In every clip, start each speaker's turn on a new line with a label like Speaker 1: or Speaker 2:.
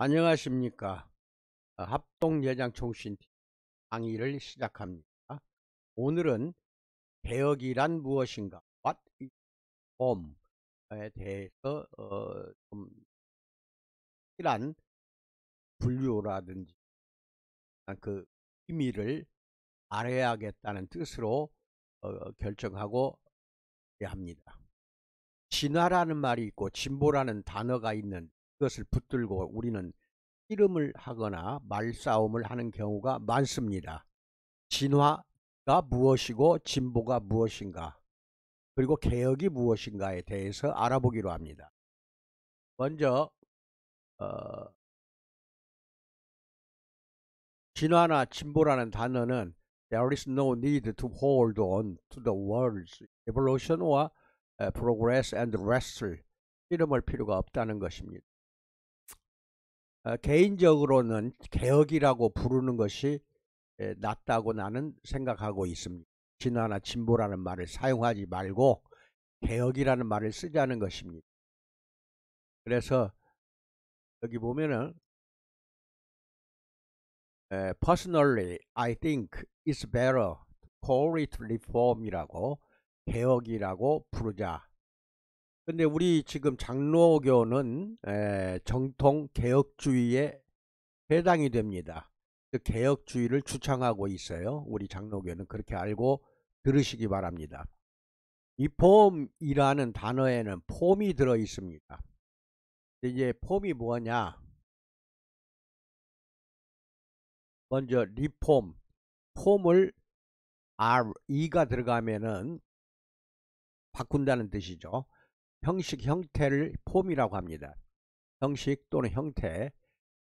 Speaker 1: 안녕하십니까. 합동예장통신 강의를 시작합니다. 오늘은 개혁이란 무엇인가, What is reform에 대해서 좀 확실한 분류라든지 그 의미를 알아야겠다는 뜻으로 결정하고 합니다. 진화라는 말이 있고 진보라는 단어가 있는 그것을 붙들고 우리는 씨름을 하거나 말싸움을 하는 경우가 많습니다. 진화가 무엇이고 진보가 무엇인가, 그리고 개혁이 무엇인가에 대해서 알아보기로 합니다. 먼저 진화나 진보라는 단어는 There is no need to hold on to the words evolution or progress and rest를 씨름할 필요가 없다는 것입니다. 개인적으로는 개혁이라고 부르는 것이 낫다고 나는 생각하고 있습니다. 진화나 진보라는 말을 사용하지 말고 개혁이라는 말을 쓰자는 것입니다. 그래서 여기 보면은 Personally, I think it's better to call it reform이라고, 개혁이라고 부르자. 근데 우리 지금 장로교는 정통 개혁주의에 해당이 됩니다. 그 개혁주의를 주창하고 있어요. 우리 장로교는 그렇게 알고 들으시기 바랍니다. 리폼이라는 단어에는 폼이 들어 있습니다. 이제 폼이 뭐냐? 먼저 리폼, 폼을 E가 들어가면은 바꾼다는 뜻이죠. 형식, 형태를 폼이라고 합니다. 형식 또는 형태,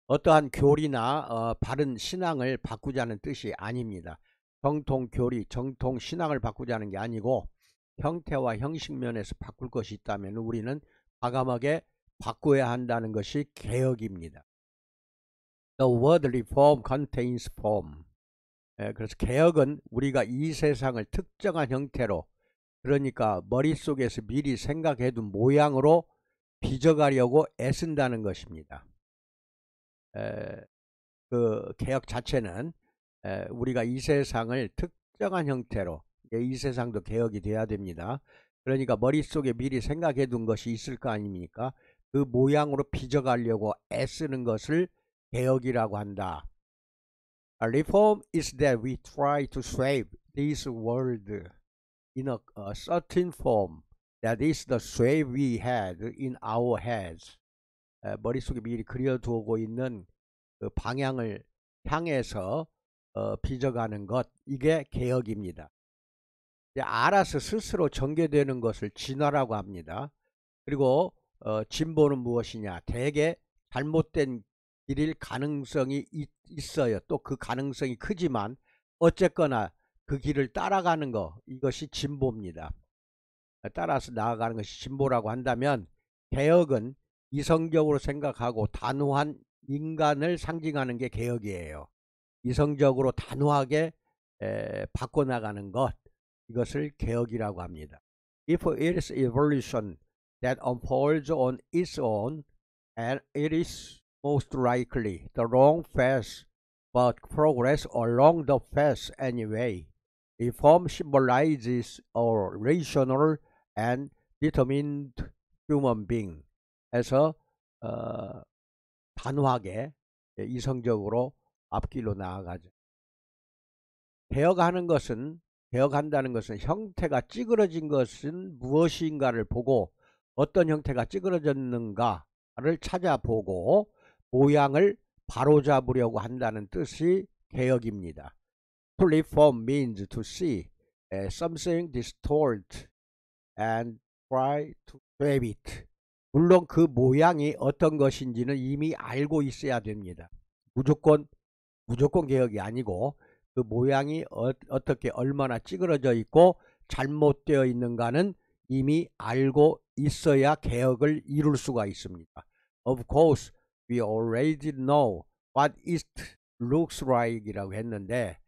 Speaker 1: 어떠한 교리나 바른 신앙을 바꾸자는 뜻이 아닙니다. 정통 교리, 정통 신앙을 바꾸자는 게 아니고 형태와 형식 면에서 바꿀 것이 있다면 우리는 과감하게 바꿔야 한다는 것이 개혁입니다. The word reform contains form. 그래서 개혁은 우리가 이 세상을 특정한 형태로, 그러니까 머릿속에서 미리 생각해둔 모양으로 빚어가려고 애쓴다는 것입니다. 그 개혁 자체는 우리가 이 세상을 특정한 형태로, 이 세상도 개혁이 돼야 됩니다. 그러니까 머릿속에 미리 생각해둔 것이 있을 거 아닙니까? 그 모양으로 빚어가려고 애쓰는 것을 개혁이라고 한다. Reform is that we try to shape this world in a certain form that is the shape we had in our heads. 머릿속에 미리 그려두고 있는 그 방향을 향해서 빚어가는 것, 이게 개혁입니다. 알아서 스스로 전개되는 것을 진화라고 합니다. 그리고 진보는 무엇이냐? 대개 잘못된 길일 가능성이 있어요. 또 그 가능성이 크지만 어쨌거나 그 길을 따라가는 것, 이것이 진보입니다. 따라서 나아가는 것이 진보라고 한다면, 개혁은 이성적으로 생각하고 단호한 인간을 상징하는 게 개혁이에요. 이성적으로 단호하게 바꿔나가는 것, 이것을 개혁이라고 합니다. If it is evolution that unfolds on its own, and it is most likely the wrong path, but progress along the path anyway. Reform symbolizes a rational and determined human being. 해서 단호하게 이성적으로 앞길로 나아가죠. 개혁한다는 것은 형태가 찌그러진 것은 무엇인가를 보고 어떤 형태가 찌그러졌는가를 찾아보고 모양을 바로잡으려고 한다는 뜻이 개혁입니다. To reform means to see something distorted and try to save it. 물론 그 모양이 어떤 것인지는 이미 알고 있어야 됩니다. 무조건 개혁이 아니고 그 모양이 어떻게 얼마나 찌그러져 있고 잘못되어 있는가는 이미 알고 있어야 개혁을 이룰 수가 있습니다. Of course, we already know what it looks like 이라고 했는데,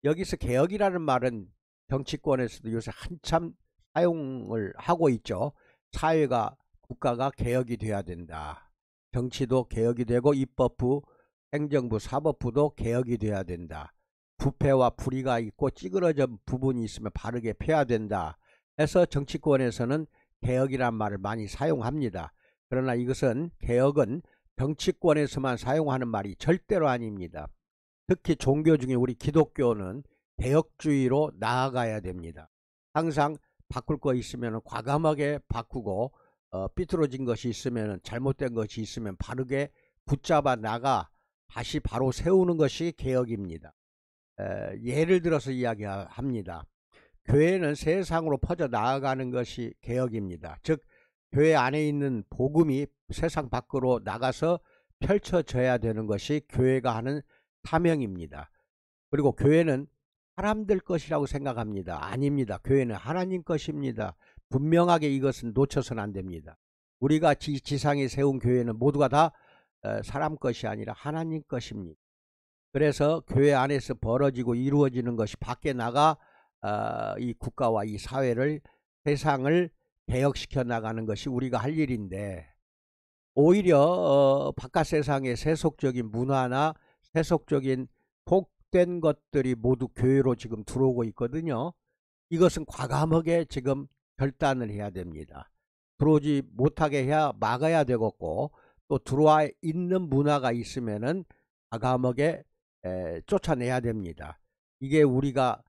Speaker 1: 여기서 개혁이라는 말은 정치권에서도 요새 한참 사용을 하고 있죠. 사회가, 국가가 개혁이 돼야 된다. 정치도 개혁이 되고 입법부, 행정부, 사법부도 개혁이 돼야 된다. 부패와 불의가 있고 찌그러진 부분이 있으면 바르게 펴야 된다 해서 정치권에서는 개혁이란 말을 많이 사용합니다. 그러나 이것은 개혁은 정치권에서만 사용하는 말이 절대로 아닙니다. 특히 종교 중에 우리 기독교는 개혁주의로 나아가야 됩니다. 항상 바꿀 거 있으면 과감하게 바꾸고 삐뚤어진 것이 있으면 잘못된 것이 있으면 바르게 붙잡아 나가 다시 바로 세우는 것이 개혁입니다. 예를 들어서 이야기합니다. 교회는 세상으로 퍼져 나아가는 것이 개혁입니다. 즉 교회 안에 있는 복음이 세상 밖으로 나가서 펼쳐져야 되는 것이 교회가 하는 사명입니다. 그리고 교회는 사람들 것이라고 생각합니다. 아닙니다. 교회는 하나님 것입니다. 분명하게 이것은 놓쳐서는 안 됩니다. 우리가 지상에 세운 교회는 모두가 다 사람 것이 아니라 하나님 것입니다. 그래서 교회 안에서 벌어지고 이루어지는 것이 밖에 나가 이 국가와 이 사회를, 세상을 개혁시켜 나가는 것이 우리가 할 일인데, 오히려 바깥 세상의 세속적인 문화나 세속적인 속된 것들이 모두 교회로 지금 들어오고 있거든요. 이것은 과감하게 지금 결단을 해야 됩니다. 들어오지 못하게 해야 막아야 되겠고, 또 들어와 있는 문화가 있으면은 과감하게 쫓아내야 됩니다. 이게 우리가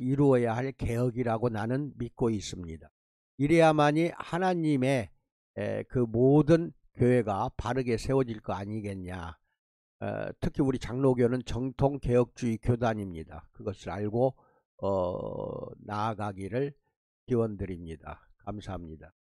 Speaker 1: 이루어야 할 개혁이라고 나는 믿고 있습니다. 이래야만이 하나님의 그 모든 교회가 바르게 세워질 거 아니겠냐. 특히 우리 장로교는 정통개혁주의 교단입니다. 그것을 알고 나아가기를 기원드립니다. 감사합니다.